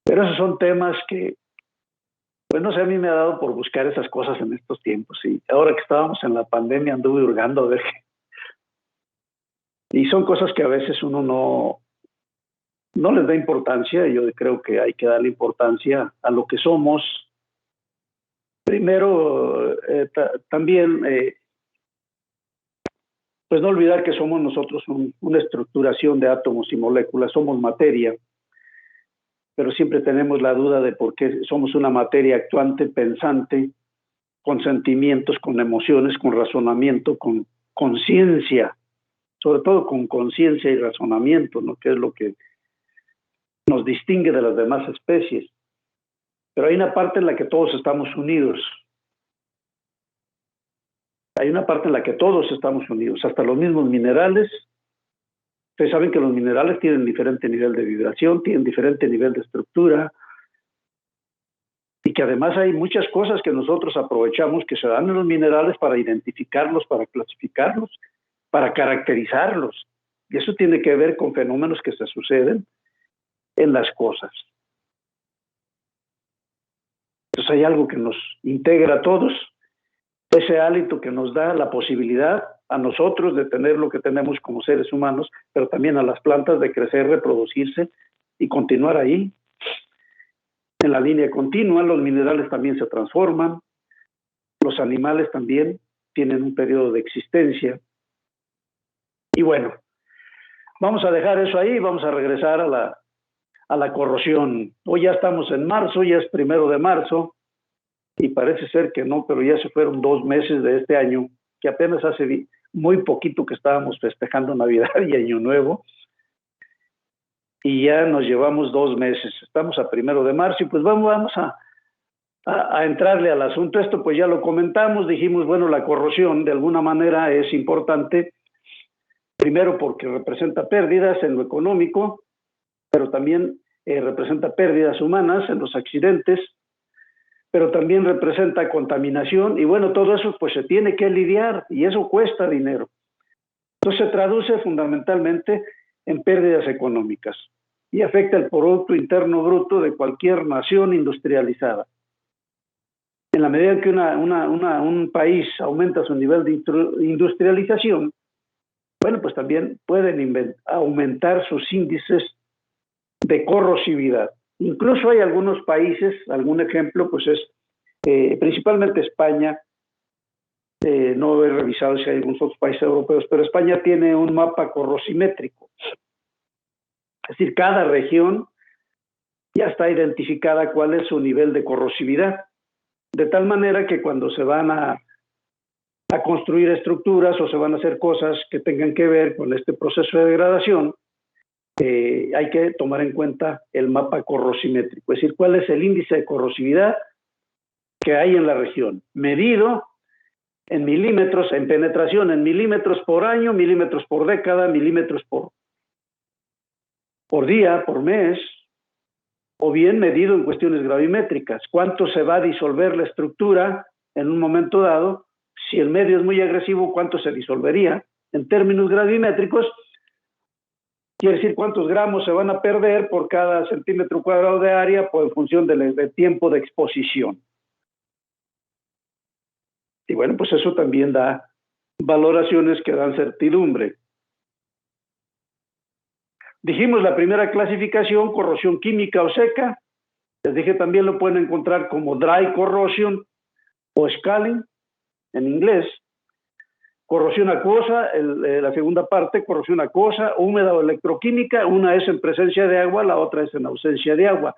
Pero esos son temas que, pues no sé, a mí me ha dado por buscar esas cosas en estos tiempos. Y ahora que estábamos en la pandemia anduve hurgando a ver y son cosas que a veces uno no les da importancia. Yo creo que hay que darle importancia a lo que somos. Primero, también, pues no olvidar que somos nosotros una estructuración de átomos y moléculas, somos materia, pero siempre tenemos la duda de por qué somos una materia actuante, pensante, con sentimientos, con emociones, con razonamiento, con conciencia, sobre todo con conciencia y razonamiento, ¿no? Que es lo que nos distingue de las demás especies. Pero hay una parte en la que todos estamos unidos. Hay una parte en la que todos estamos unidos, hasta los mismos minerales. Ustedes saben que los minerales tienen diferente nivel de vibración, tienen diferente nivel de estructura, y que además hay muchas cosas que nosotros aprovechamos que se dan en los minerales para identificarlos, para clasificarlos, para caracterizarlos. Y eso tiene que ver con fenómenos que se suceden en las cosas. Entonces hay algo que nos integra a todos, ese hálito que nos da la posibilidad a nosotros de tener lo que tenemos como seres humanos, pero también a las plantas de crecer, reproducirse y continuar ahí. En la línea continua, los minerales también se transforman, los animales también tienen un periodo de existencia. Y bueno, vamos a dejar eso ahí, vamos a regresar a la corrosión. Hoy ya estamos en marzo, ya es 1 de marzo, y parece ser que no, pero ya se fueron 2 meses de este año, que apenas hace muy poquito que estábamos festejando Navidad y Año Nuevo, y ya nos llevamos 2 meses. Estamos a 1 de marzo y pues vamos a entrarle al asunto. Esto pues ya lo comentamos, dijimos, bueno, la corrosión de alguna manera es importante, primero porque representa pérdidas en lo económico, pero también representa pérdidas humanas en los accidentes, pero también representa contaminación, y bueno, todo eso pues se tiene que lidiar, y eso cuesta dinero. Entonces se traduce fundamentalmente en pérdidas económicas, y afecta el Producto Interno Bruto de cualquier nación industrializada. En la medida en que un país aumenta su nivel de industrialización, bueno, pues también pueden aumentar sus índices de corrosividad. Incluso hay algunos países, algún ejemplo, pues es principalmente España, no he revisado si hay algunos otros países europeos, pero España tiene un mapa corrosimétrico. Es decir, cada región ya está identificada cuál es su nivel de corrosividad, de tal manera que cuando se van a construir estructuras o se van a hacer cosas que tengan que ver con este proceso de degradación, hay que tomar en cuenta el mapa corrosimétrico, es decir, cuál es el índice de corrosividad que hay en la región, medido en milímetros, en penetración, en milímetros por año, milímetros por década, milímetros por día, por mes, o bien medido en cuestiones gravimétricas. ¿Cuánto se va a disolver la estructura en un momento dado? Si el medio es muy agresivo, ¿cuánto se disolvería? En términos gravimétricos, quiere decir cuántos gramos se van a perder por cada centímetro cuadrado de área en función del tiempo de exposición. Y bueno, pues eso también da valoraciones que dan certidumbre. Dijimos la primera clasificación, corrosión química o seca. Les dije también lo pueden encontrar como dry corrosion o scaling en inglés. Corrosión acuosa, la segunda parte, corrosión acuosa, húmeda o electroquímica. Una es en presencia de agua, la otra es en ausencia de agua.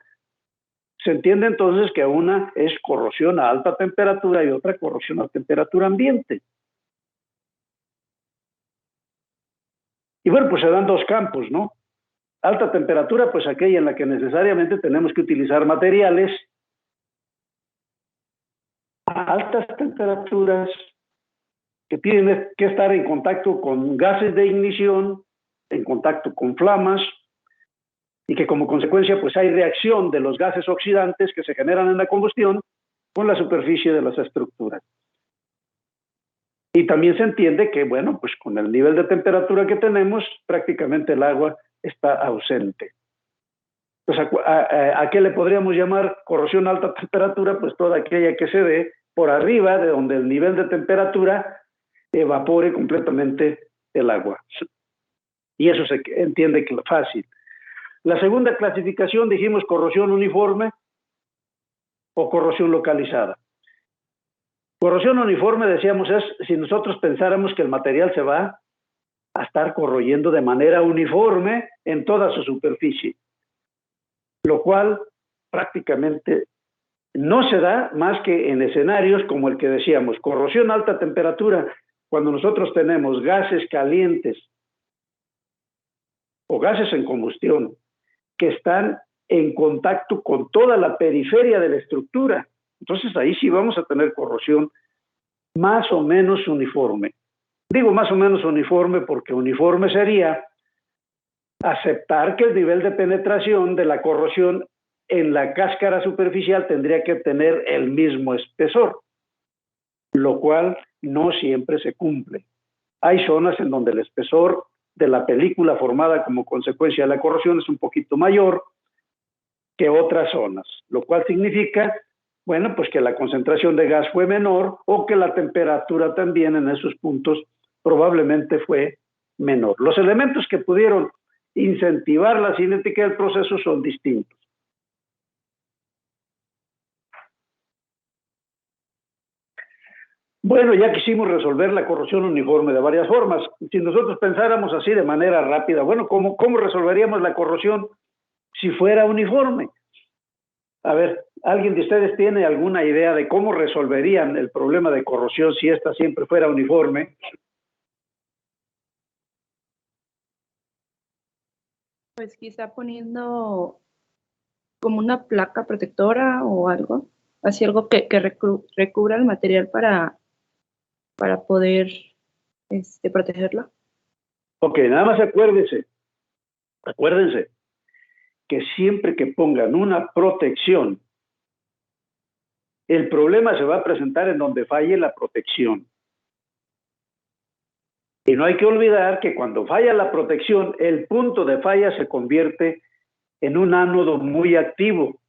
Se entiende entonces que una es corrosión a alta temperatura y otra corrosión a temperatura ambiente. Y bueno, pues se dan 2 campos, ¿no? Alta temperatura, pues aquella en la que necesariamente tenemos que utilizar materiales a altas temperaturas que tienen que estar en contacto con gases de ignición, en contacto con flamas, y que como consecuencia pues hay reacción de los gases oxidantes que se generan en la combustión con la superficie de las estructuras. Y también se entiende que, bueno, pues con el nivel de temperatura que tenemos, prácticamente el agua está ausente. Pues ¿a qué le podríamos llamar corrosión a alta temperatura? Pues toda aquella que se dé por arriba de donde el nivel de temperatura evapore completamente el agua. Y eso se entiende fácil. La segunda clasificación, dijimos, corrosión uniforme o corrosión localizada. Corrosión uniforme, decíamos, es si nosotros pensáramos que el material se va a estar corroyendo de manera uniforme en toda su superficie, lo cual prácticamente no se da más que en escenarios como el que decíamos, corrosión a alta temperatura, cuando nosotros tenemos gases calientes o gases en combustión que están en contacto con toda la periferia de la estructura. Entonces ahí sí vamos a tener corrosión más o menos uniforme. Digo más o menos uniforme porque uniforme sería aceptar que el nivel de penetración de la corrosión en la cáscara superficial tendría que tener el mismo espesor, lo cual no siempre se cumple. Hay zonas en donde el espesor de la película formada como consecuencia de la corrosión es un poquito mayor que otras zonas, lo cual significa, bueno, pues que la concentración de gas fue menor o que la temperatura también en esos puntos probablemente fue menor. Los elementos que pudieron incentivar la cinética del proceso son distintos. Bueno, ya quisimos resolver la corrosión uniforme de varias formas. Si nosotros pensáramos así de manera rápida, bueno, ¿cómo resolveríamos la corrosión si fuera uniforme? A ver, ¿alguien de ustedes tiene alguna idea de cómo resolverían el problema de corrosión si esta siempre fuera uniforme? Pues quizá poniendo como una placa protectora o algo, así algo que recubra el material para poder protegerla. Ok, nada más acuérdense que siempre que pongan una protección, el problema se va a presentar en donde falle la protección. Y no hay que olvidar que cuando falla la protección, el punto de falla se convierte en un ánodo muy activo.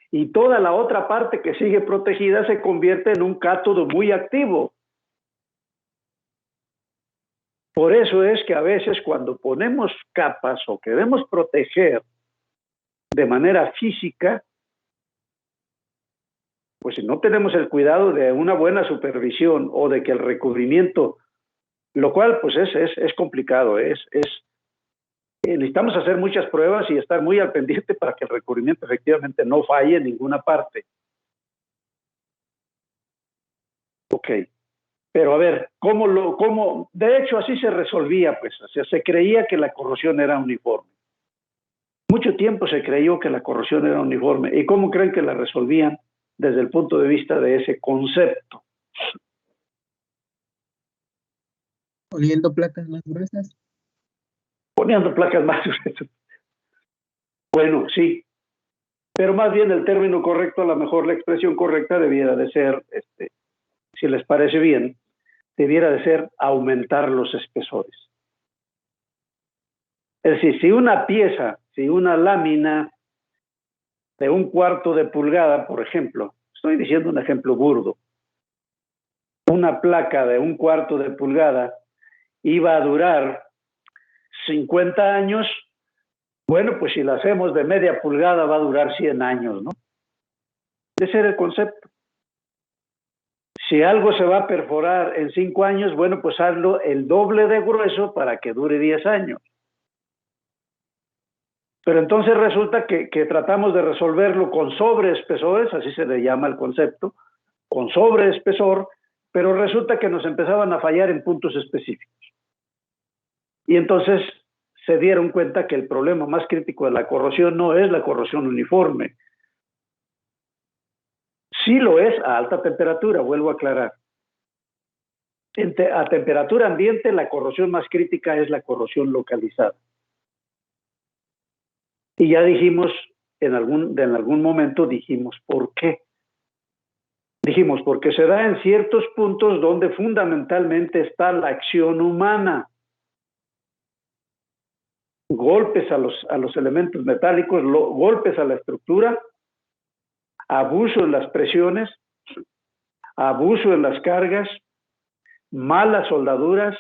Y toda la otra parte que sigue protegida se convierte en un cátodo muy activo. Por eso es que a veces cuando ponemos capas o queremos proteger de manera física, pues si no tenemos el cuidado de una buena supervisión o de que el recubrimiento, lo cual pues es complicado, necesitamos hacer muchas pruebas y estar muy al pendiente para que el recubrimiento efectivamente no falle en ninguna parte. Ok. Pero a ver, de hecho así se resolvía, pues, o sea, se creía que la corrosión era uniforme. Mucho tiempo se creyó que la corrosión era uniforme. ¿Y cómo creen que la resolvían desde el punto de vista de ese concepto? Poniendo placas más gruesas. Poniendo placas más gruesas. Bueno, sí. Pero más bien el término correcto, a lo mejor la expresión correcta debiera de ser, si les parece bien, debiera de ser aumentar los espesores. Es decir, si una lámina de 1/4 de pulgada, por ejemplo, estoy diciendo un ejemplo burdo, una placa de 1/4 de pulgada iba a durar 50 años, bueno, pues si la hacemos de media pulgada va a durar 100 años, ¿no? Ese era el concepto. Si algo se va a perforar en 5 años, bueno, pues hazlo el doble de grueso para que dure 10 años. Pero entonces resulta que tratamos de resolverlo con sobreespesores, así se le llama el concepto, con sobreespesor, pero resulta que nos empezaban a fallar en puntos específicos. Y entonces se dieron cuenta que el problema más crítico de la corrosión no es la corrosión uniforme. Sí lo es a alta temperatura, vuelvo a aclarar. A temperatura ambiente la corrosión más crítica es la corrosión localizada. Y ya dijimos, en algún momento dijimos por qué. Dijimos, porque se da en ciertos puntos donde fundamentalmente está la acción humana. golpes a los elementos metálicos, golpes a la estructura, abuso en las presiones, abuso en las cargas, malas soldaduras,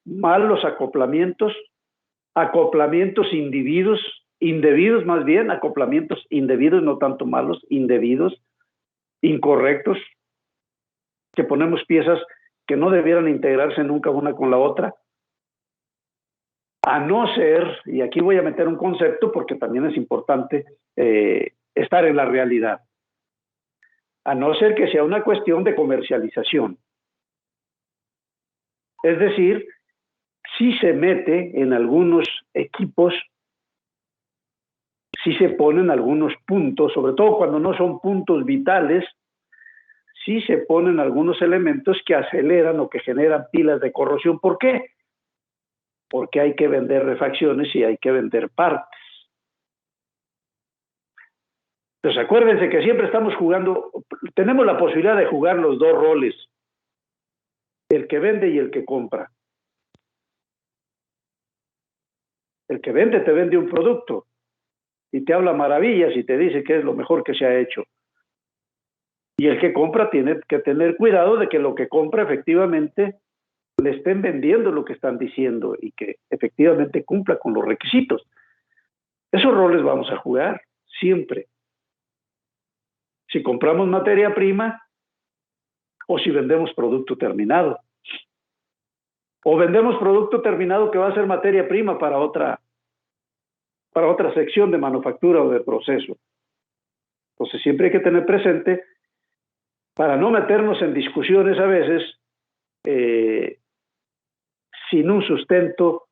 malos acoplamientos, acoplamientos indebidos más bien, acoplamientos indebidos, no tanto malos, indebidos, incorrectos, que ponemos piezas que no debieran integrarse nunca una con la otra, a no ser, y aquí voy a meter un concepto porque también es importante estar en la realidad, a no ser que sea una cuestión de comercialización. Es decir, si se mete en algunos equipos, si se ponen algunos puntos, sobre todo cuando no son puntos vitales, si se ponen algunos elementos que aceleran o que generan pilas de corrosión. ¿Por qué? Porque hay que vender refacciones y hay que vender partes. Entonces acuérdense que siempre estamos jugando, tenemos la posibilidad de jugar los dos roles, el que vende y el que compra. El que vende te vende un producto y te habla maravillas y te dice que es lo mejor que se ha hecho. Y el que compra tiene que tener cuidado de que lo que compra efectivamente le estén vendiendo lo que están diciendo y que efectivamente cumpla con los requisitos. Esos roles vamos a jugar siempre. Si compramos materia prima o si vendemos producto terminado. O vendemos producto terminado que va a ser materia prima para otra sección de manufactura o de proceso. Entonces siempre hay que tener presente, para no meternos en discusiones a veces sin un sustento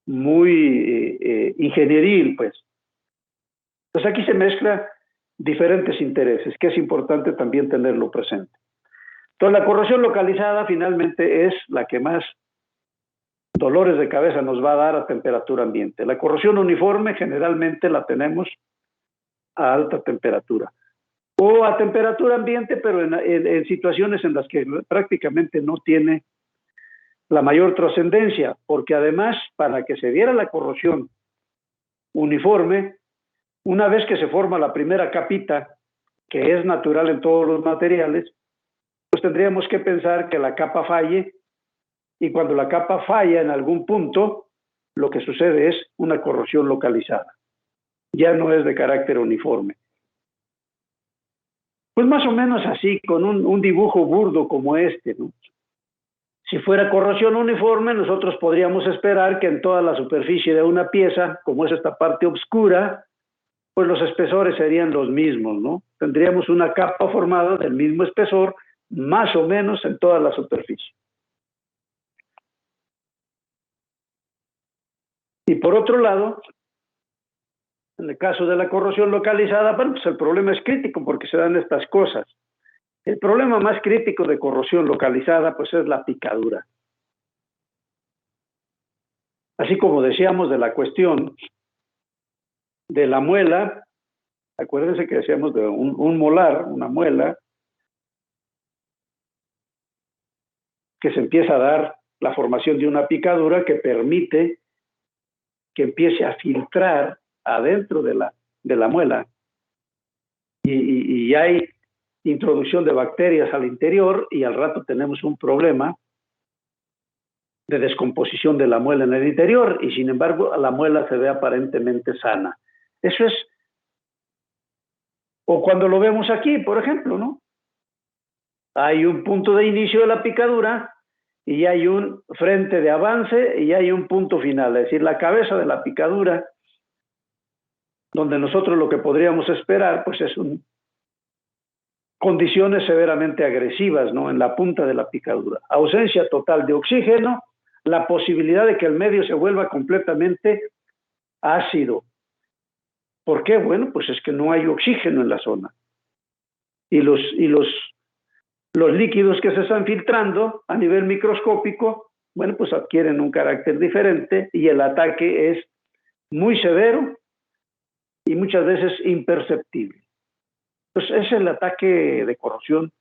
muy ingenieril, pues. Entonces aquí se mezclan diferentes intereses, que es importante también tenerlo presente. Entonces la corrosión localizada finalmente es la que más dolores de cabeza nos va a dar a temperatura ambiente. La corrosión uniforme generalmente la tenemos a alta temperatura o a temperatura ambiente, pero en situaciones en las que prácticamente no tiene la mayor trascendencia, porque además para que se diera la corrosión uniforme, una vez que se forma la primera capita, que es natural en todos los materiales, pues tendríamos que pensar que la capa falle, y cuando la capa falla en algún punto, lo que sucede es una corrosión localizada. Ya no es de carácter uniforme. Pues más o menos así, con un dibujo burdo como este, ¿no? Si fuera corrosión uniforme, nosotros podríamos esperar que en toda la superficie de una pieza, como es esta parte oscura, pues los espesores serían los mismos, ¿no? Tendríamos una capa formada del mismo espesor, más o menos en toda la superficie. Y por otro lado, en el caso de la corrosión localizada, bueno, pues el problema es crítico porque se dan estas cosas. El problema más crítico de corrosión localizada, pues es la picadura. Así como decíamos de la cuestión de la muela, acuérdense que decíamos de un molar, una muela, que se empieza a dar la formación de una picadura que permite que empiece a filtrar adentro de la muela y hay introducción de bacterias al interior y al rato tenemos un problema de descomposición de la muela en el interior y sin embargo la muela se ve aparentemente sana. Eso es, o cuando lo vemos aquí, por ejemplo, ¿no? Hay un punto de inicio de la picadura y hay un frente de avance y hay un punto final, es decir, la cabeza de la picadura, donde nosotros lo que podríamos esperar, pues es condiciones severamente agresivas, ¿no? En la punta de la picadura. Ausencia total de oxígeno, la posibilidad de que el medio se vuelva completamente ácido. ¿Por qué? Bueno, pues es que no hay oxígeno en la zona. Y los líquidos que se están filtrando a nivel microscópico, bueno, pues adquieren un carácter diferente y el ataque es muy severo y muchas veces imperceptible. Entonces es el ataque de corrosión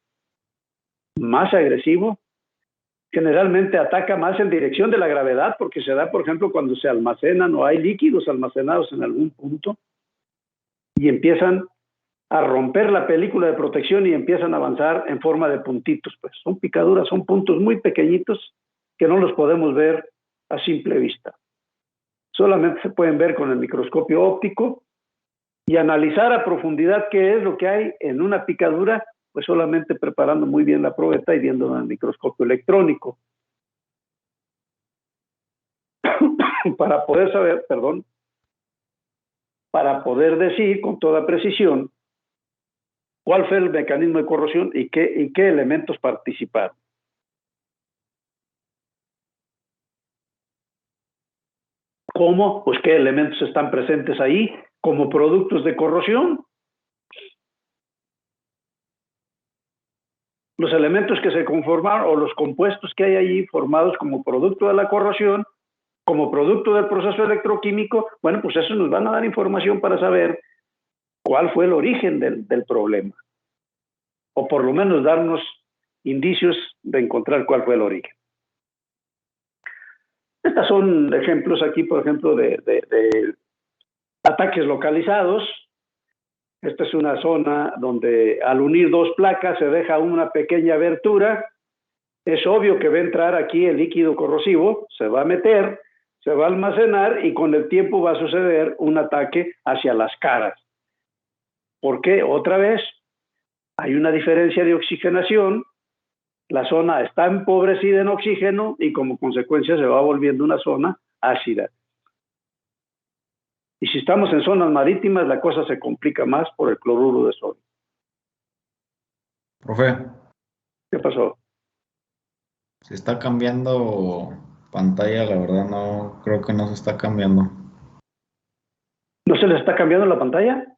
más agresivo generalmente ataca más en dirección de la gravedad, porque se da, por ejemplo, cuando se almacenan o hay líquidos almacenados en algún punto y empiezan a romper la película de protección y empiezan a avanzar en forma de puntitos. Pues son picaduras, son puntos muy pequeñitos que no los podemos ver a simple vista. Solamente se pueden ver con el microscopio óptico y analizar a profundidad qué es lo que hay en una picadura, pues solamente preparando muy bien la probeta y viendo en el microscopio electrónico. Para poder saber, para poder decir con toda precisión cuál fue el mecanismo de corrosión y qué elementos participaron. ¿Cómo? Pues qué elementos están presentes ahí como productos de corrosión. Los elementos que se conformaron o los compuestos que hay allí formados como producto de la corrosión, como producto del proceso electroquímico, bueno, pues eso nos van a dar información para saber cuál fue el origen del problema. O por lo menos darnos indicios de encontrar cuál fue el origen. Estos son ejemplos aquí, por ejemplo, de ataques localizados. Esta es una zona donde al unir dos placas se deja una pequeña abertura. Es obvio que va a entrar aquí el líquido corrosivo, se va a meter, se va a almacenar y con el tiempo va a suceder un ataque hacia las caras. ¿Por qué? Otra vez, hay una diferencia de oxigenación. La zona está empobrecida en oxígeno y como consecuencia se va volviendo una zona ácida. Y si estamos en zonas marítimas, la cosa se complica más por el cloruro de sodio. Profe, ¿Qué pasó? se está cambiando pantalla, la verdad no, creo que no se está cambiando. ¿No se les está cambiando la pantalla?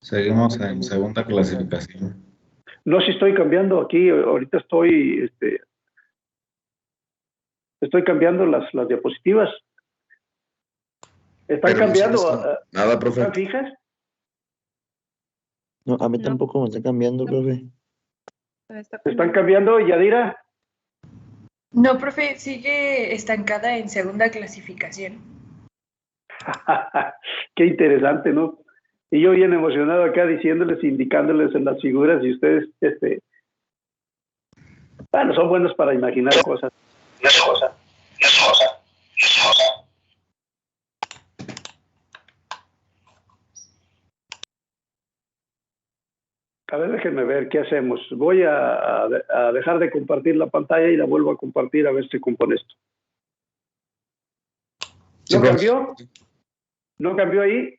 Seguimos en segunda clasificación. No, si estoy cambiando aquí, ahorita estoy cambiando las diapositivas. ¿Están Pero cambiando? Nada, profe. ¿Están fijas? No, a mí No. tampoco me está cambiando, No. profe. ¿Están cambiando, Yadira? No, profe, sigue estancada en segunda clasificación. Qué interesante, ¿no? Y yo bien emocionado acá diciéndoles, indicándoles en las figuras y ustedes, bueno, son buenos para imaginar cosas. A ver, déjenme ver qué hacemos. Voy a dejar de compartir la pantalla y la vuelvo a compartir a ver si compone esto. Sí, ¿No profe. cambió? ¿No cambió ahí?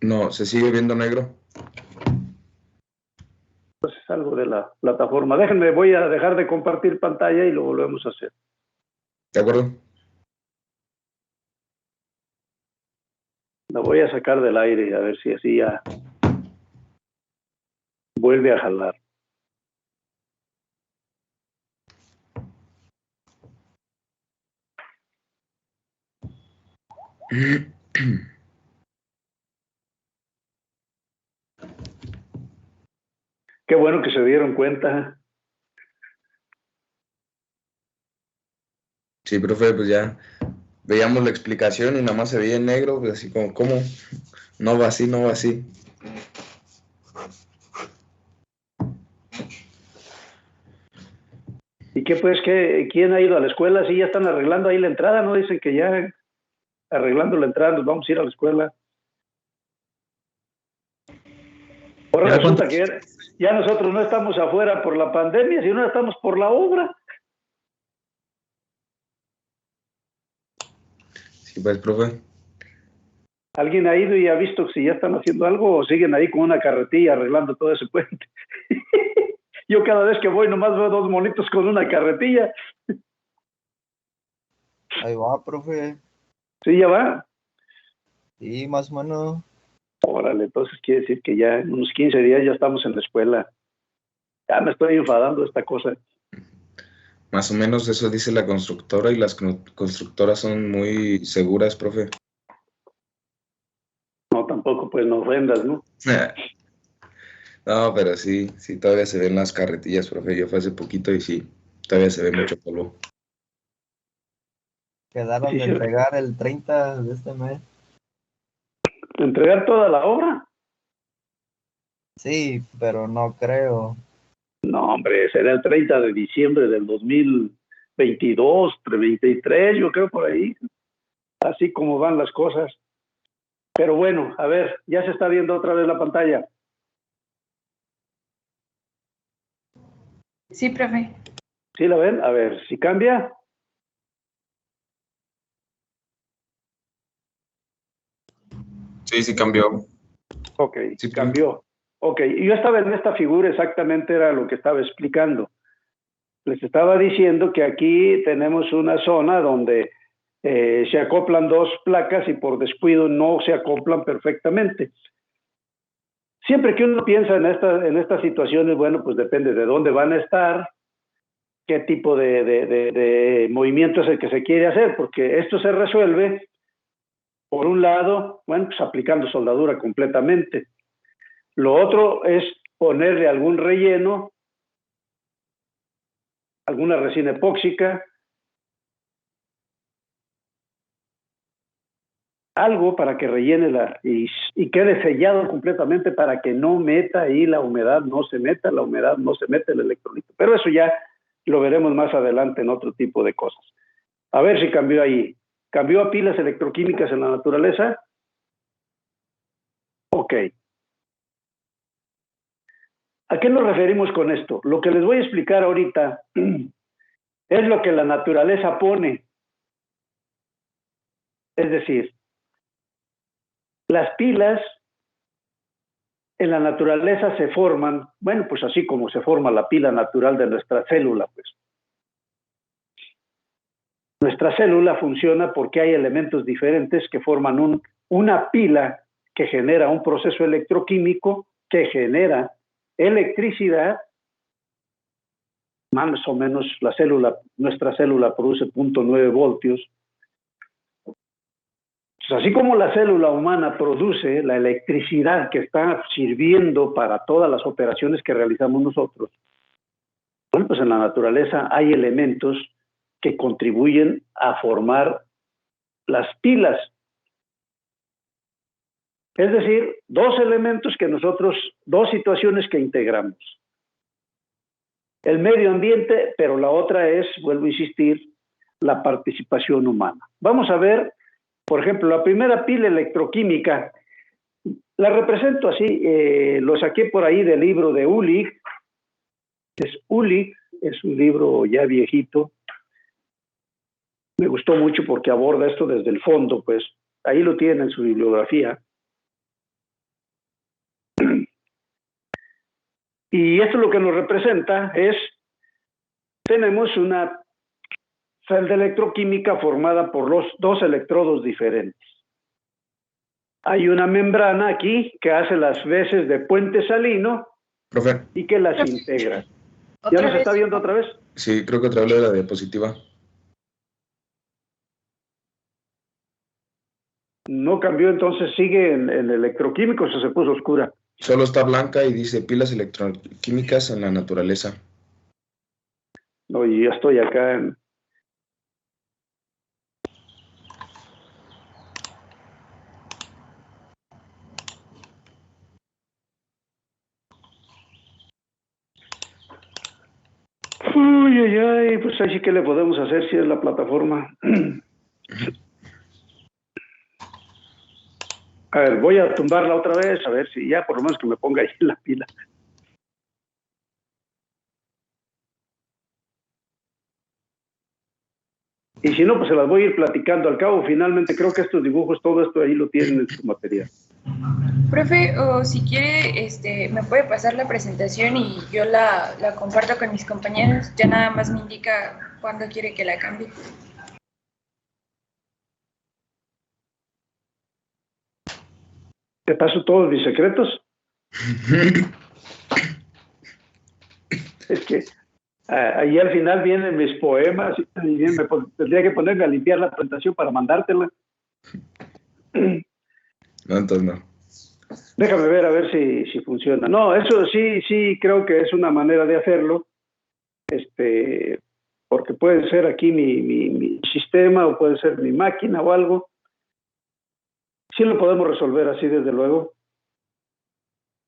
No, se sigue viendo negro. Pues es algo de la plataforma. Déjenme, voy a dejar de compartir pantalla y lo volvemos a hacer. ¿De acuerdo? La voy a sacar del aire a ver si así ya vuelve a jalar. Qué bueno que se dieron cuenta. Sí, profe, pues ya veíamos la explicación y nada más se veía en negro, pues así como, ¿cómo? No va así, no va así. ¿Y qué pues, quién ha ido a la escuela? Sí, ya están arreglando ahí la entrada, ¿no? Dicen que ya arreglando la entrada nos vamos a ir a la escuela. Ahora ¿Ya resulta cuántos? que ya nosotros no estamos afuera por la pandemia, sino estamos por la obra. Sí, pues, profe. ¿Alguien ha ido y ha visto si ya están haciendo algo o siguen ahí con una carretilla arreglando todo ese puente? Yo cada vez que voy nomás veo dos monitos con una carretilla. Ahí va, profe. ¿Sí ya va? Sí, más o menos. Órale, entonces quiere decir que ya en unos 15 días ya estamos en la escuela. Ya me estoy enfadando de esta cosa. Más o menos eso dice la constructora y las constructoras son muy seguras, profe. No, tampoco, pues no ofendas, ¿no? No, pero sí, todavía se ven las carretillas, profe. Yo fui hace poquito y sí, todavía se ve mucho polvo. Quedaron Sí, de sí. entregar el 30 de este mes. ¿Entregar toda la obra? Sí, pero no creo. No, hombre, será el 30 de diciembre del 2022, 23, yo creo por ahí, así como van las cosas. Pero bueno, a ver, ya se está viendo otra vez la pantalla. Sí, profe. ¿Sí la ven? A ver, si cambia. Sí, cambió. Ok, Sí, cambió. Ok, y yo estaba en esta figura, exactamente era lo que estaba explicando. Les estaba diciendo que aquí tenemos una zona donde se acoplan dos placas y por descuido no se acoplan perfectamente. Siempre que uno piensa en estas situaciones, bueno, pues depende de dónde van a estar, qué tipo de movimiento es el que se quiere hacer, porque esto se resuelve, por un lado, bueno, pues aplicando soldadura completamente. Lo otro es ponerle algún relleno, alguna resina epóxica, algo para que rellene y quede sellado completamente para que no meta ahí la humedad, no se meta el electrolito. Pero eso ya lo veremos más adelante en otro tipo de cosas. A ver si cambió ahí. ¿Cambió a pilas electroquímicas en la naturaleza? Ok. ¿A qué nos referimos con esto? Lo que les voy a explicar ahorita es lo que la naturaleza pone. Es decir, las pilas en la naturaleza se forman, bueno, pues así como se forma la pila natural de nuestra célula, pues. Nuestra célula funciona porque hay elementos diferentes que forman una pila que genera un proceso electroquímico que genera electricidad. Más o menos nuestra célula produce 0.9 voltios. Pues así como la célula humana produce la electricidad que está sirviendo para todas las operaciones que realizamos nosotros, bueno, pues en la naturaleza hay elementos que contribuyen a formar las pilas. Es decir, dos elementos dos situaciones que integramos. El medio ambiente, pero la otra es, vuelvo a insistir, la participación humana. Vamos a ver, por ejemplo, la primera pila electroquímica. La represento así, lo saqué por ahí del libro de Uhlig. Es un libro ya viejito. Me gustó mucho porque aborda esto desde el fondo, pues ahí lo tiene en su bibliografía. Y esto lo que nos representa tenemos una celda electroquímica formada por los dos electrodos diferentes. Hay una membrana aquí que hace las veces de puente salino, profe. Y que las integra. ¿Ya ¿Otra nos vez? está viendo otra vez? Sí, creo que otra vez lo de la diapositiva. No cambió, entonces sigue en electroquímicos o se puso oscura. Solo está blanca y dice pilas electroquímicas en la naturaleza. No, y ya estoy acá en... Uy, ay, ay, pues ahí sí que le podemos hacer si es la plataforma. A ver, voy a tumbarla otra vez, a ver si ya por lo menos que me ponga ahí la pila. Y si no, pues se las voy a ir platicando. Al cabo, finalmente creo que estos dibujos, todo esto ahí lo tienen en su material. Profe, o si quiere, me puede pasar la presentación y yo la comparto con mis compañeros. Ya nada más me indica cuándo quiere que la cambie. ¿Te paso todos mis secretos? Es que ahí al final vienen mis poemas y tendría que ponerme a limpiar la presentación para mandártela. No, entonces no. Déjame ver a ver si funciona. No, eso sí creo que es una manera de hacerlo, porque puede ser aquí mi sistema o puede ser mi máquina o algo. Sí lo podemos resolver así desde luego,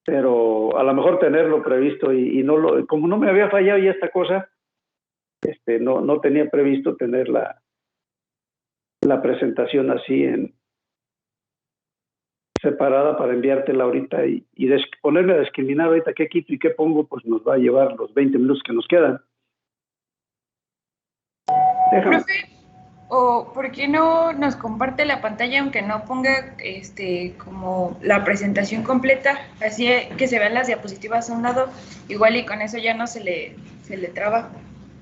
pero a lo mejor tenerlo previsto y como no me había fallado ya esta cosa, no tenía previsto tener la presentación así separada para enviártela ahorita y ponerme a discriminar ahorita qué quito y qué pongo, pues nos va a llevar los 20 minutos que nos quedan. Déjame. Profe, o ¿por qué no nos comparte la pantalla aunque no ponga como la presentación completa? Así que se vean las diapositivas a un lado, igual y con eso ya no se le traba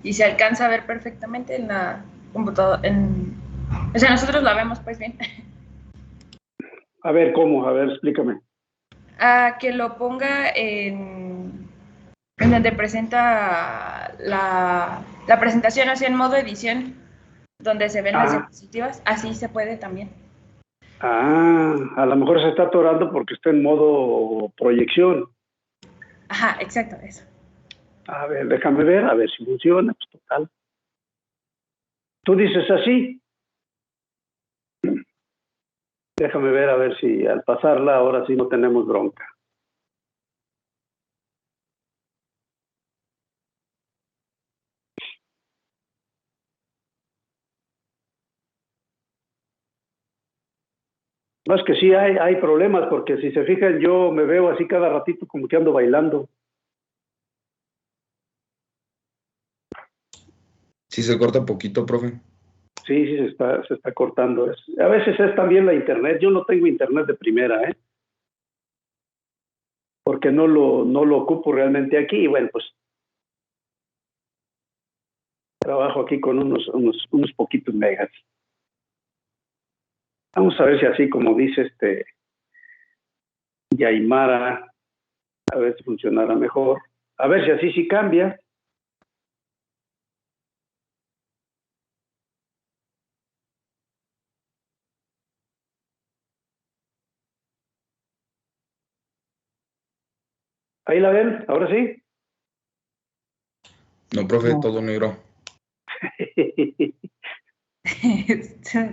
y se alcanza a ver perfectamente en la computadora. O sea, nosotros la vemos pues bien. A ver, ¿cómo? A ver, explícame. Que lo ponga en donde presenta la presentación, así en modo edición, donde se ven las diapositivas, así se puede también. A lo mejor se está atorando porque está en modo proyección. Ajá, exacto, eso. A ver, déjame ver, a ver si funciona, pues total. Tú dices así. Déjame ver a ver si al pasarla ahora sí no tenemos bronca. No, es que sí hay problemas, porque si se fijan, yo me veo así cada ratito como que ando bailando. Sí se corta poquito, profe. Sí, se está cortando. A veces es también la internet. Yo no tengo internet de primera, porque no lo ocupo realmente aquí. Y bueno, pues trabajo aquí con unos poquitos megas. Vamos a ver si así como dice Yaimara, a ver si funcionará mejor. A ver si así sí cambia. Ahí la ven, ahora sí. No, profe, todo negro.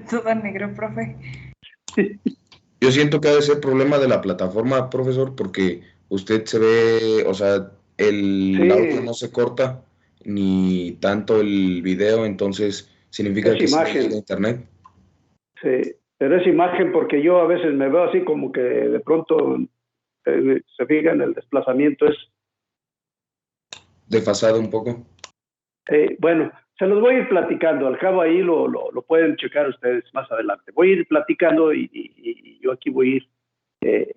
Todo negro, profe. Yo siento que ha de ser problema de la plataforma, profesor, porque usted se ve, o sea, el audio no se corta, ni tanto el video, entonces significa Es que sí imagen. llega a internet. Sí, pero es imagen porque yo a veces me veo así como que de pronto se fijan, el desplazamiento es... Desfasado un poco. Bueno, se los voy a ir platicando, al cabo ahí lo pueden checar ustedes más adelante. Voy a ir platicando y yo aquí voy a ir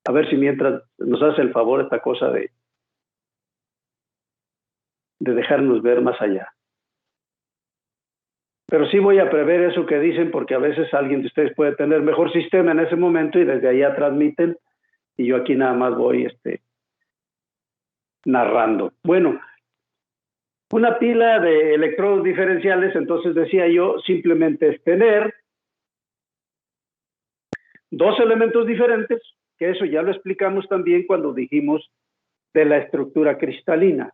a ver si mientras nos hace el favor esta cosa de dejarnos ver más allá. Pero sí voy a prever eso que dicen, porque a veces alguien de ustedes puede tener mejor sistema en ese momento y desde allá transmiten y yo aquí nada más voy narrando. Bueno, una pila de electrodos diferenciales, entonces decía yo, simplemente es tener dos elementos diferentes, que eso ya lo explicamos también cuando dijimos de la estructura cristalina.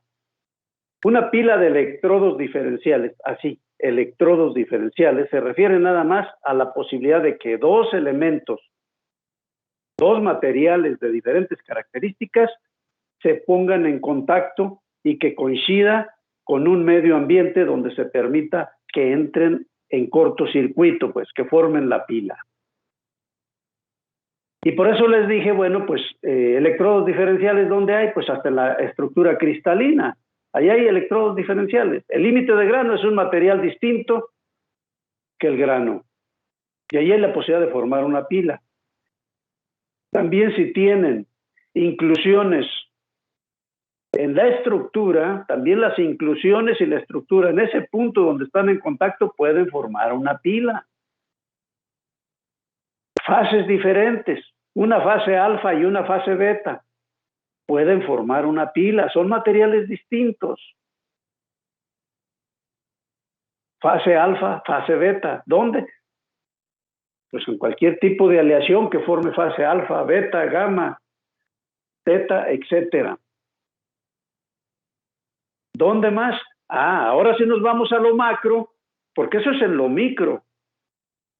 Una pila de electrodos diferenciales, así, electrodos diferenciales, se refiere nada más a la posibilidad de que dos elementos, dos materiales de diferentes características, se pongan en contacto y que coincida con un medio ambiente donde se permita que entren en cortocircuito, pues que formen la pila. Y por eso les dije, bueno, pues electrodos diferenciales, ¿dónde hay? Pues hasta en la estructura cristalina. Ahí hay electrodos diferenciales. El límite de grano es un material distinto que el grano. Y ahí hay la posibilidad de formar una pila. También si tienen inclusiones en la estructura, también las inclusiones y la estructura en ese punto donde están en contacto pueden formar una pila. Fases diferentes, una fase alfa y una fase beta, pueden formar una pila, son materiales distintos. Fase alfa, fase beta, ¿dónde? Pues en cualquier tipo de aleación que forme fase alfa, beta, gamma, teta, etcétera. ¿Dónde más? Ahora sí nos vamos a lo macro, porque eso es en lo micro.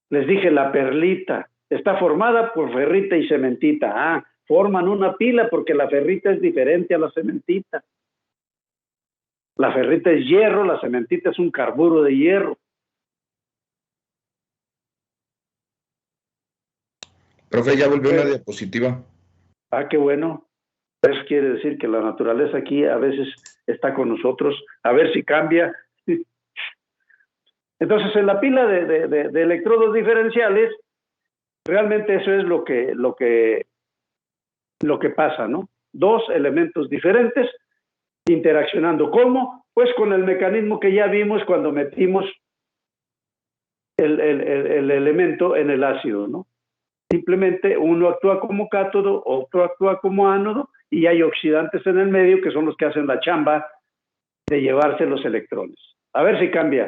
Les dije, la perlita está formada por ferrita y cementita. Forman una pila porque la ferrita es diferente a la cementita. La ferrita es hierro, la cementita es un carburo de hierro. Profe, ya volvió una diapositiva. Qué bueno. Eso quiere decir que la naturaleza aquí a veces está con nosotros. A ver si cambia. Entonces, en la pila de electrodos diferenciales, realmente eso es lo que pasa, ¿no? Dos elementos diferentes interaccionando. ¿Cómo? Pues con el mecanismo que ya vimos cuando metimos el elemento en el ácido, ¿no? Simplemente uno actúa como cátodo, otro actúa como ánodo, y hay oxidantes en el medio que son los que hacen la chamba de llevarse los electrones. A ver si cambia.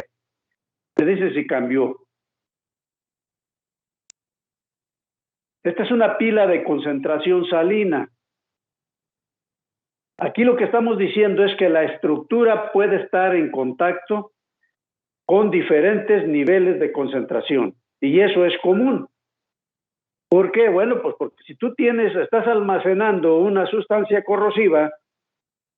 Se dice si cambió. Esta es una pila de concentración salina. Aquí lo que estamos diciendo es que la estructura puede estar en contacto con diferentes niveles de concentración, y eso es común. ¿Por qué? Bueno, pues porque si tú estás almacenando una sustancia corrosiva,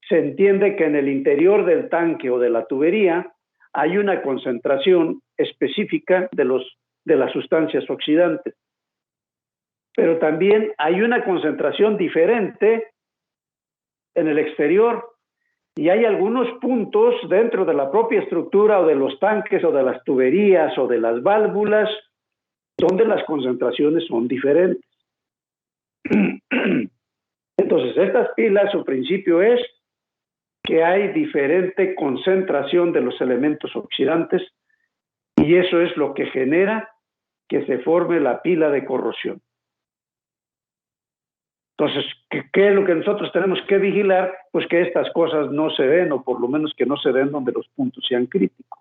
se entiende que en el interior del tanque o de la tubería hay una concentración específica de las sustancias oxidantes. Pero también hay una concentración diferente en el exterior, y hay algunos puntos dentro de la propia estructura o de los tanques o de las tuberías o de las válvulas donde las concentraciones son diferentes. Entonces, estas pilas, su principio es que hay diferente concentración de los elementos oxidantes, y eso es lo que genera que se forme la pila de corrosión. Entonces, ¿qué es lo que nosotros tenemos que vigilar? Pues que estas cosas no se den, o por lo menos que no se den donde los puntos sean críticos.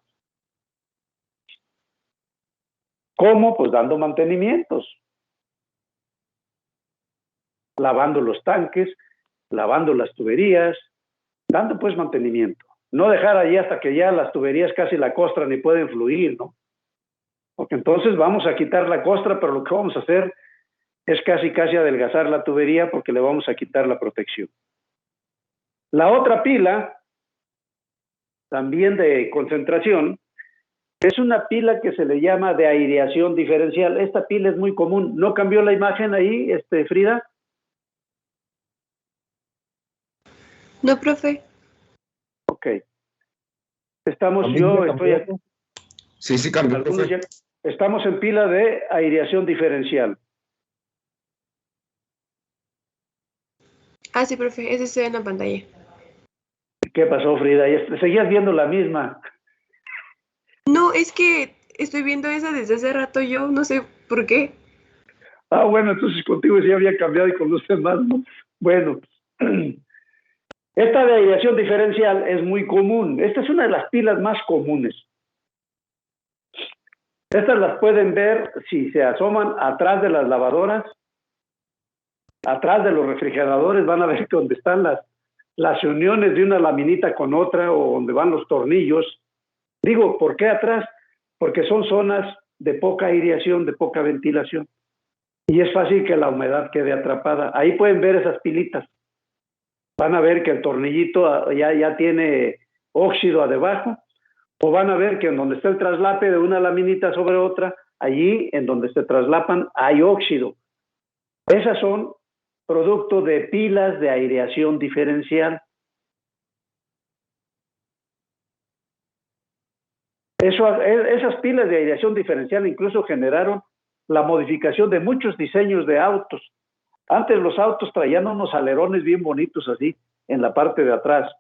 ¿Cómo? Pues dando mantenimientos. Lavando los tanques, lavando las tuberías, dando pues mantenimiento. No dejar allí hasta que ya las tuberías casi la costran y pueden fluir, ¿no? Porque entonces vamos a quitar la costra, pero lo que vamos a hacer es casi adelgazar la tubería porque le vamos a quitar la protección. La otra pila, también de concentración, es una pila que se le llama de aireación diferencial. Esta pila es muy común. ¿No cambió la imagen ahí, Frida? No, profe. Ok. Estoy aquí. Sí, cambió, profe. Estamos en pila de aireación diferencial. Sí, profe, ese se ve en la pantalla. ¿Qué pasó, Frida? ¿Seguías viendo la misma? No, es que estoy viendo esa desde hace rato yo, no sé por qué. Bueno, entonces contigo sí había cambiado y con los demás, ¿no? Bueno, esta de aireación diferencial es muy común. Esta es una de las pilas más comunes. Estas las pueden ver si se asoman atrás de las lavadoras, atrás de los refrigeradores, van a ver que donde están las uniones de una laminita con otra, o donde van los tornillos. Digo, ¿por qué atrás? Porque son zonas de poca aireación, de poca ventilación, y es fácil que la humedad quede atrapada. Ahí pueden ver esas pilitas. Van a ver que el tornillito ya tiene óxido debajo, o van a ver que en donde está el traslape de una laminita sobre otra, allí en donde se traslapan hay óxido. Esas son producto de pilas de aireación diferencial. Esas pilas de aireación diferencial incluso generaron la modificación de muchos diseños de autos. Antes los autos traían unos alerones bien bonitos así, en la parte de atrás,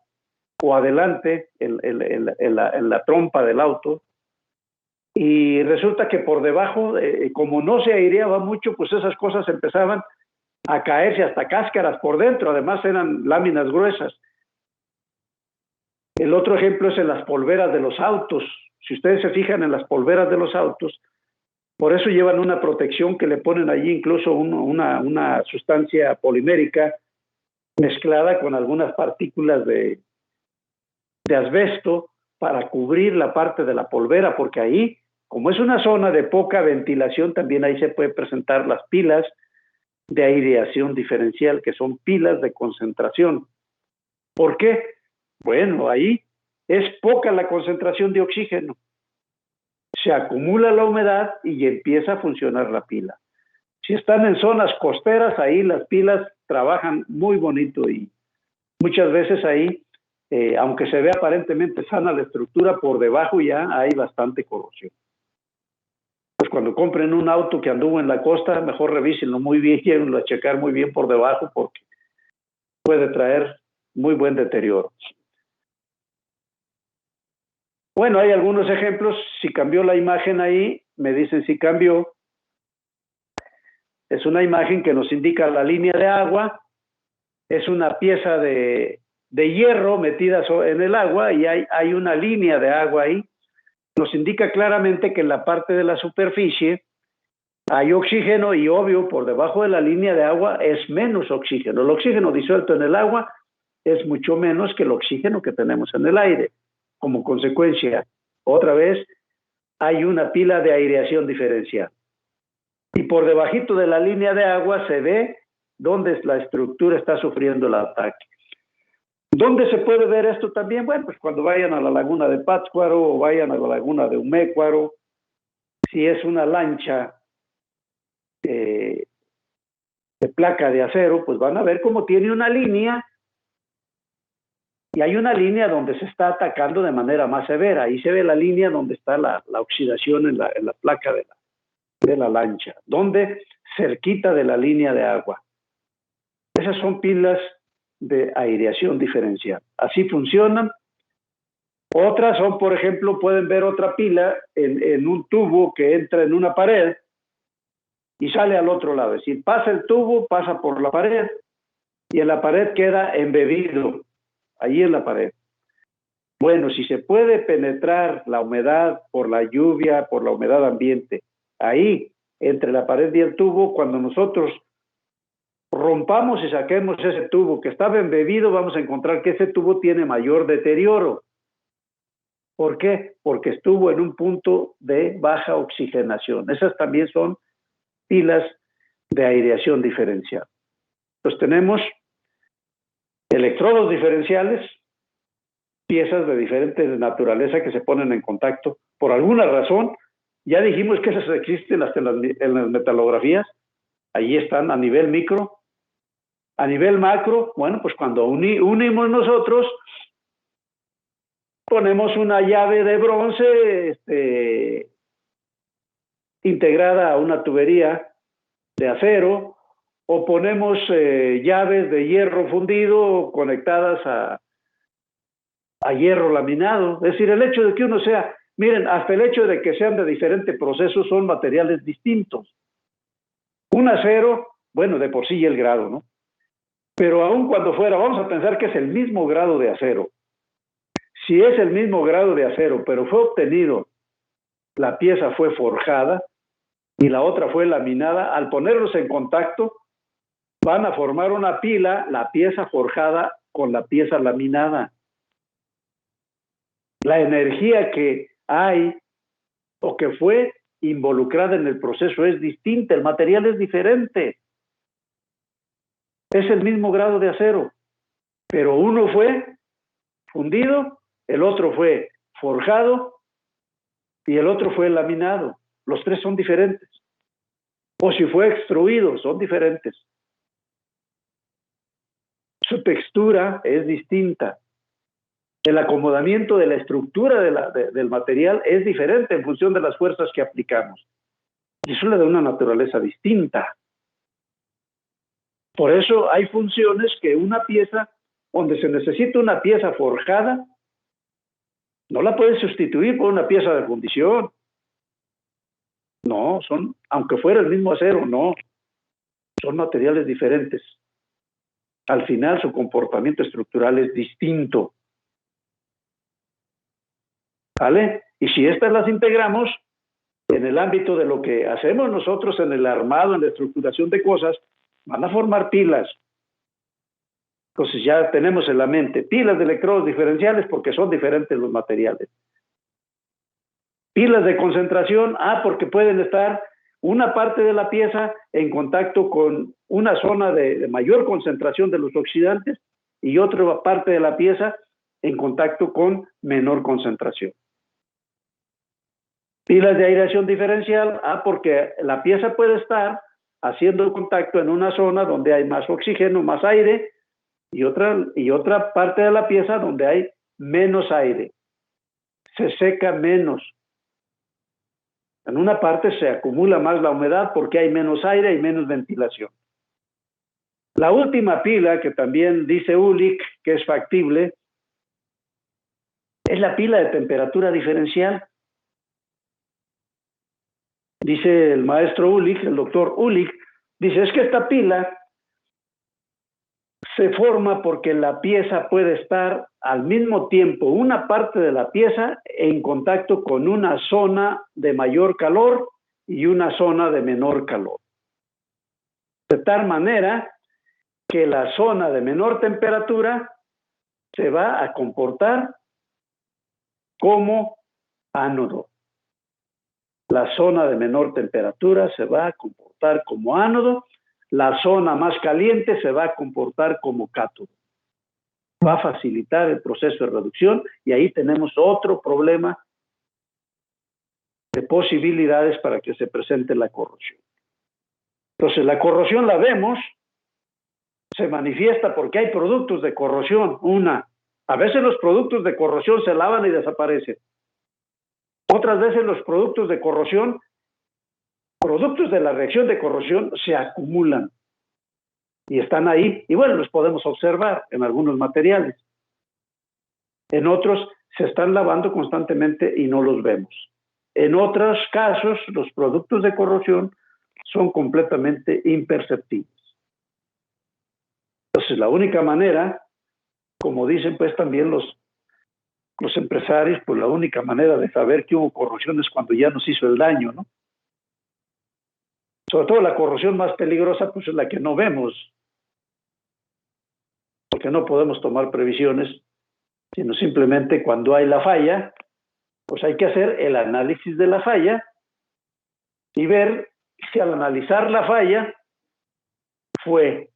o adelante, en la trompa del auto, y resulta que por debajo, como no se aireaba mucho, pues esas cosas empezaban a caerse hasta cáscaras por dentro. Además eran láminas gruesas. El otro ejemplo es en las polveras de los autos. Si ustedes se fijan en las polveras de los autos, Por eso llevan una protección que le ponen allí incluso una sustancia polimérica mezclada con algunas partículas de asbesto para cubrir la parte de la polvera, porque ahí, como es una zona de poca ventilación, también ahí se puede presentar las pilas de aireación diferencial, que son pilas de concentración. ¿Por qué? Bueno, ahí es poca la concentración de oxígeno. Se acumula la humedad y empieza a funcionar la pila. Si están en zonas costeras, ahí las pilas trabajan muy bonito y muchas veces ahí, aunque se ve aparentemente sana la estructura, por debajo ya hay bastante corrosión. Pues cuando compren un auto que anduvo en la costa, mejor revísenlo muy bien, llévenlo a checar muy bien por debajo porque puede traer muy buen deterioro. Bueno, hay algunos ejemplos. Si cambió la imagen ahí, me dicen si cambió. Es una imagen que nos indica la línea de agua. Es una pieza de hierro metida en el agua y hay una línea de agua ahí. Nos indica claramente que en la parte de la superficie hay oxígeno y obvio por debajo de la línea de agua es menos oxígeno. El oxígeno disuelto en el agua es mucho menos que el oxígeno que tenemos en el aire. Como consecuencia, otra vez, hay una pila de aireación diferencial. Y por debajito de la línea de agua se ve dónde la estructura está sufriendo el ataque. ¿Dónde se puede ver esto también? Bueno, pues cuando vayan a la laguna de Pátzcuaro o vayan a la laguna de Umécuaro, si es una lancha de placa de acero, pues van a ver cómo tiene una línea y hay una línea donde se está atacando de manera más severa. Ahí se ve la línea donde está la oxidación en la placa de la lancha, donde cerquita de la línea de agua. Esas son pilas de aireación diferencial. Así funcionan. Otras son, por ejemplo, pueden ver otra pila en un tubo que entra en una pared y sale al otro lado. Es decir, pasa el tubo, pasa por la pared y en la pared queda embebido, allí en la pared. Bueno, si se puede penetrar la humedad por la lluvia, por la humedad ambiente, ahí, entre la pared y el tubo, cuando nosotros rompamos y saquemos ese tubo que estaba embebido, vamos a encontrar que ese tubo tiene mayor deterioro. ¿Por qué? Porque estuvo en un punto de baja oxigenación. Esas también son pilas de aireación diferencial. Entonces tenemos electrodos diferenciales, piezas de diferente naturaleza que se ponen en contacto por alguna razón. Ya dijimos que esas existen hasta en las metalografías. Allí están a nivel micro. A nivel macro, bueno, pues cuando unimos nosotros, ponemos una llave de bronce integrada a una tubería de acero, o ponemos llaves de hierro fundido conectadas a hierro laminado. Es decir, el hecho de que uno sea, miren, hasta el hecho de que sean de diferente proceso son materiales distintos. Un acero, bueno, de por sí el grado, ¿no? Pero aun cuando fuera, vamos a pensar que es el mismo grado de acero. Si es el mismo grado de acero, pero fue obtenido, la pieza fue forjada y la otra fue laminada, al ponerlos en contacto, van a formar una pila, la pieza forjada con la pieza laminada. La energía que hay o que fue involucrada en el proceso es distinta, el material es diferente. Es el mismo grado de acero, pero uno fue fundido, el otro fue forjado y el otro fue laminado. Los tres son diferentes. O si fue extruido, son diferentes. Su textura es distinta. El acomodamiento de la estructura del material es diferente en función de las fuerzas que aplicamos. Y eso le da una naturaleza distinta. Por eso hay funciones que una pieza, donde se necesita una pieza forjada, no la puedes sustituir por una pieza de fundición. No, aunque fuera el mismo acero, no. Son materiales diferentes. Al final su comportamiento estructural es distinto. ¿Vale? Y si estas las integramos, En el ámbito de lo que hacemos nosotros en el armado, en la estructuración de cosas, van a formar pilas. Entonces ya tenemos en la mente pilas de electrodos diferenciales porque son diferentes los materiales. Pilas de concentración, porque pueden estar una parte de la pieza en contacto con una zona de mayor concentración de los oxidantes y otra parte de la pieza en contacto con menor concentración. Pilas de aireación diferencial, porque la pieza puede estar haciendo contacto en una zona donde hay más oxígeno, más aire, y otra parte de la pieza donde hay menos aire. Se seca menos. En una parte se acumula más la humedad porque hay menos aire y menos ventilación. La última pila, que también dice Ulich que es factible, es la pila de temperatura diferencial. Dice el maestro Ulich, el doctor Ulich, dice, es que esta pila se forma porque la pieza puede estar al mismo tiempo, una parte de la pieza en contacto con una zona de mayor calor y una zona de menor calor. De tal manera que la zona de menor temperatura se va a comportar como ánodo. La zona de menor temperatura se va a comportar como ánodo. La zona más caliente se va a comportar como cátodo. Va a facilitar el proceso de reducción y ahí tenemos otro problema de posibilidades para que se presente la corrosión. Entonces, la corrosión la vemos, se manifiesta porque hay productos de corrosión. A veces los productos de corrosión se lavan y desaparecen. Otras veces los productos de corrosión, productos de la reacción de corrosión, se acumulan y están ahí. Y bueno, los podemos observar en algunos materiales. En otros se están lavando constantemente y no los vemos. En otros casos, los productos de corrosión son completamente imperceptibles. Entonces, la única manera, como dicen pues también los empresarios, pues la única manera de saber que hubo corrosión es cuando ya nos hizo el daño, ¿no? Sobre todo la corrosión más peligrosa, pues es la que no vemos, porque no podemos tomar previsiones, sino simplemente cuando hay la falla, pues hay que hacer el análisis de la falla y ver si al analizar la falla fue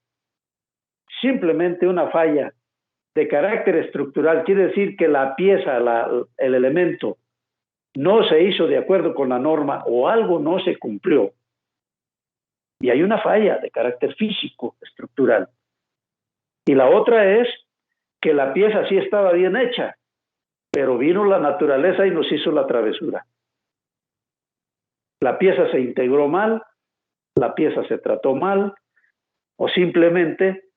simplemente una falla de carácter estructural, quiere decir que la pieza, el elemento, no se hizo de acuerdo con la norma o algo no se cumplió. Y hay una falla de carácter físico, estructural. Y la otra es que la pieza sí estaba bien hecha, pero vino la naturaleza y nos hizo la travesura. La pieza se integró mal, la pieza se trató mal, o simplemente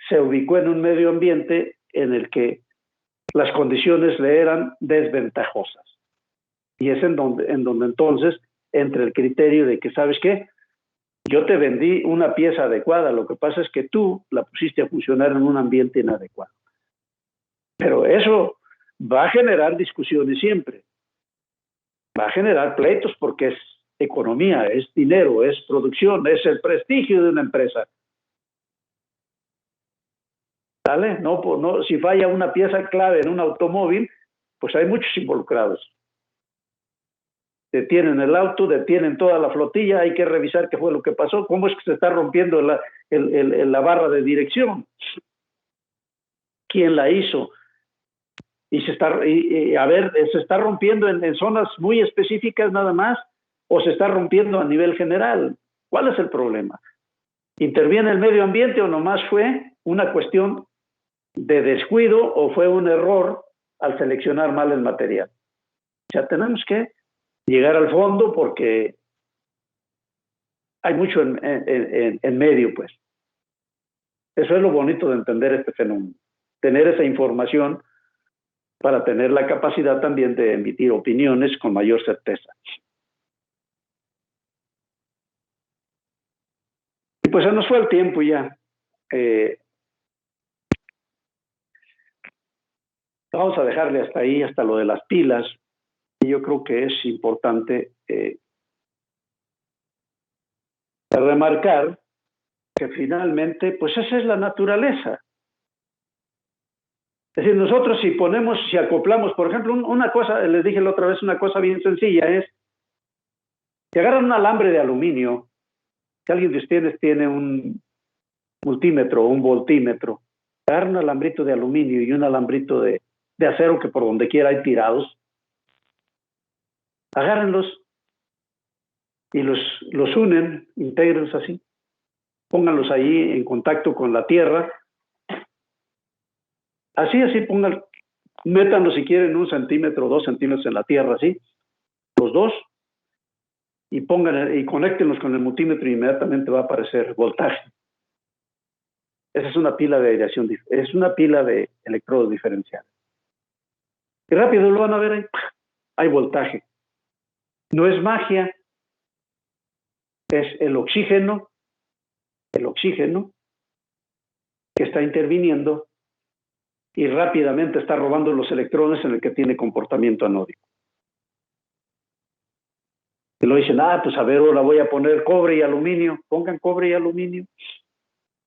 se ubicó en un medio ambiente en el que las condiciones le eran desventajosas. Y es en donde entonces entra el criterio de que, ¿sabes qué? Yo te vendí una pieza adecuada, lo que pasa es que tú la pusiste a funcionar en un ambiente inadecuado. Pero eso va a generar discusiones siempre. Va a generar pleitos porque es economía, es dinero, es producción, es el prestigio de una empresa. ¿Vale? No, si falla una pieza clave en un automóvil, pues hay muchos involucrados. Detienen el auto, detienen toda la flotilla, hay que revisar qué fue lo que pasó, cómo es que se está rompiendo la barra de dirección, quién la hizo, y se está rompiendo en zonas muy específicas nada más, o se está rompiendo a nivel general. ¿Cuál es el problema? ¿Interviene el medio ambiente o nomás fue una cuestión de descuido o fue un error al seleccionar mal el material? Ya tenemos que llegar al fondo porque hay mucho en medio, pues. Eso es lo bonito de entender este fenómeno, tener esa información para tener la capacidad también de emitir opiniones con mayor certeza. Y pues se nos fue el tiempo ya. Vamos a dejarle hasta ahí, hasta lo de las pilas. Y yo creo que es importante remarcar que finalmente, pues esa es la naturaleza. Es decir, nosotros si acoplamos, por ejemplo, una cosa, les dije la otra vez, una cosa bien sencilla es que agarran un alambre de aluminio. Si alguien de ustedes tiene un multímetro o un voltímetro, agarran un alambrito de aluminio y un alambrito de acero que por donde quiera hay tirados, agárrenlos y los unen, intégrenlos así, pónganlos ahí en contacto con la tierra, así, métanlos si quieren 1 centímetro o 2 centímetros en la tierra, así, los dos, y conéctenlos con el multímetro y inmediatamente va a aparecer voltaje. Esa es una pila de aireación, es una pila de electrodos diferenciales. Y rápido lo van a ver ahí, hay voltaje. No es magia, es el oxígeno que está interviniendo y rápidamente está robando los electrones en el que tiene comportamiento anódico. Y lo dicen, pues a ver, ahora voy a poner cobre y aluminio. Pongan cobre y aluminio.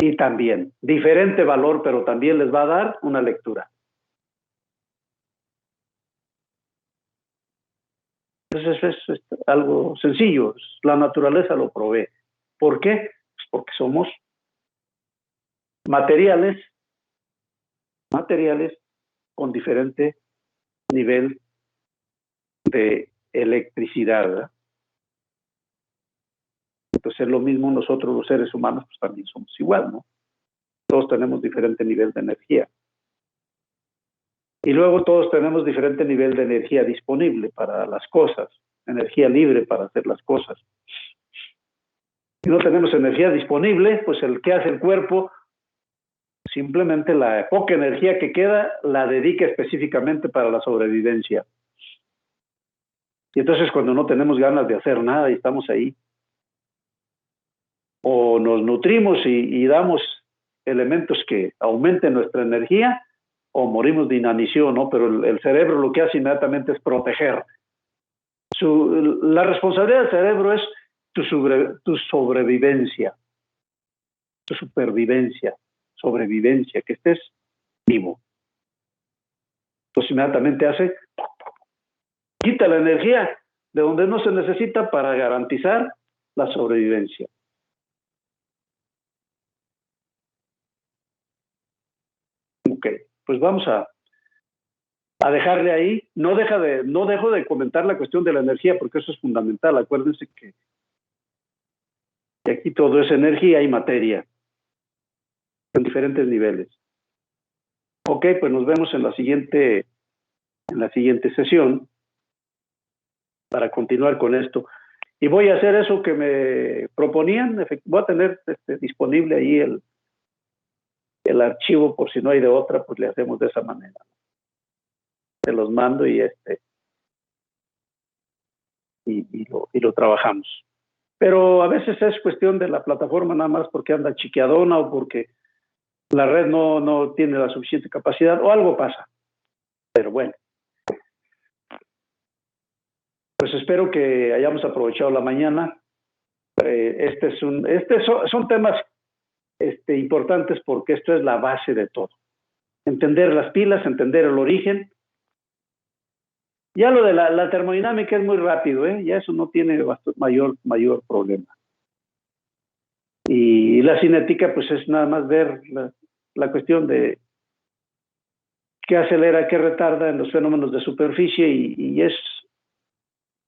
Y también, diferente valor, pero también les va a dar una lectura. Entonces es algo sencillo, la naturaleza lo provee. ¿Por qué? Pues porque somos materiales con diferente nivel de electricidad, ¿verdad? Entonces es lo mismo nosotros los seres humanos, pues también somos igual, ¿no? Todos tenemos diferente nivel de energía. Y luego todos tenemos diferente nivel de energía disponible para las cosas, energía libre para hacer las cosas. Si no tenemos energía disponible, pues ¿qué hace el cuerpo? Simplemente la poca energía que queda la dedica específicamente para la sobrevivencia. Y entonces cuando no tenemos ganas de hacer nada y estamos ahí, o nos nutrimos y damos elementos que aumenten nuestra energía, o morimos de inanición, ¿no? Pero el cerebro lo que hace inmediatamente es proteger. La responsabilidad del cerebro es tu sobrevivencia, tu supervivencia, sobrevivencia, que estés vivo. Entonces inmediatamente quita la energía de donde no se necesita para garantizar la sobrevivencia. Ok, pues vamos a dejarle ahí. No dejo de comentar la cuestión de la energía, porque eso es fundamental. Acuérdense que aquí todo es energía y materia, en diferentes niveles. Ok, pues nos vemos en la siguiente sesión para continuar con esto. Y voy a hacer eso que me proponían. Voy a tener disponible ahí el archivo, por si no hay de otra, pues le hacemos de esa manera. Se los mando y lo trabajamos. Pero a veces es cuestión de la plataforma nada más porque anda chiqueadona o porque la red no tiene la suficiente capacidad o algo pasa. Pero bueno. Pues espero que hayamos aprovechado la mañana. Son temas importantes porque esto es la base de todo. Entender las pilas, entender el origen. Ya lo de la termodinámica es muy rápido, ya eso no tiene mayor problema. Y la cinética, pues es nada más ver la cuestión de qué acelera, qué retarda en los fenómenos de superficie y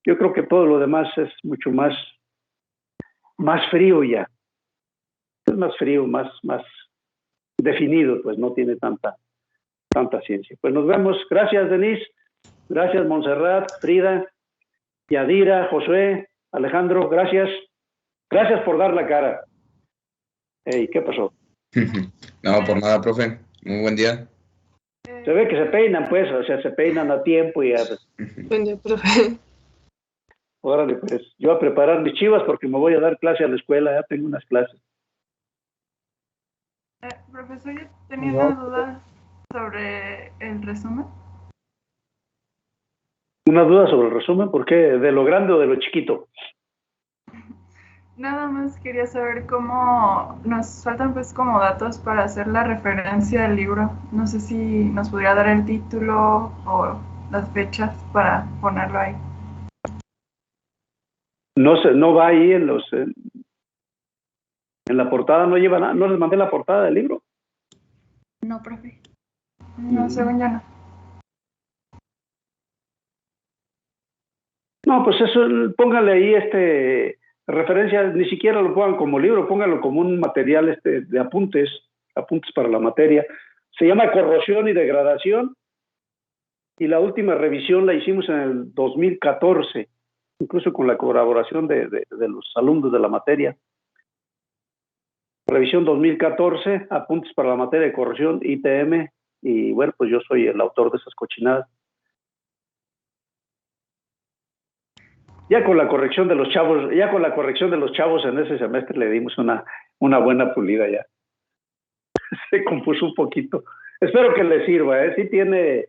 yo creo que todo lo demás es mucho más frío ya. Es más frío, más definido, pues no tiene tanta ciencia. Pues nos vemos. Gracias, Denise. Gracias, Montserrat, Frida, Yadira, Josué, Alejandro. Gracias. Gracias por dar la cara. Hey, ¿qué pasó? No, por nada, profe. Muy buen día. Se ve que se peinan, pues, o sea, se peinan a tiempo y ya. Buen día, profe. Órale, pues, yo a preparar mis chivas porque me voy a dar clase a la escuela, ya tengo unas clases. Profesor, yo tenía una duda sobre el resumen. ¿Una duda sobre el resumen? ¿Por qué? ¿De lo grande o de lo chiquito? Nada más quería saber cómo nos faltan pues como datos para hacer la referencia del libro. No sé si nos podría dar el título o las fechas para ponerlo ahí. No va ahí en la portada, no lleva nada, no les mandé la portada del libro. No, profe. No, según yo no. No, pues eso, póngale ahí referencia, ni siquiera lo pongan como libro, póngalo como un material de apuntes para la materia. Se llama Corrosión y Degradación, y la última revisión la hicimos en el 2014, incluso con la colaboración de los alumnos de la materia. Revisión 2014, apuntes para la materia de corrosión, ITM, y bueno, pues yo soy el autor de esas cochinadas. Ya con la corrección de los chavos en ese semestre le dimos una buena pulida ya. Se compuso un poquito. Espero que le sirva, ¿eh? Sí tiene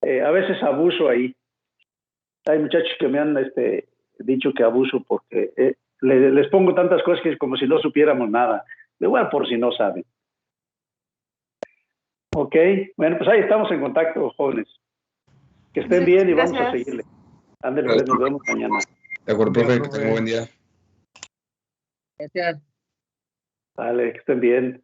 a veces abuso ahí. Hay muchachos que me han dicho que abuso porque les pongo tantas cosas que es como si no supiéramos nada. De bueno, por si no saben. Ok, bueno, pues ahí estamos en contacto, jóvenes. Que estén bien y vamos a seguirle. Ándale, pues, nos vemos mañana. De acuerdo, profe, que tenga un buen día. Gracias. Vale, que estén bien.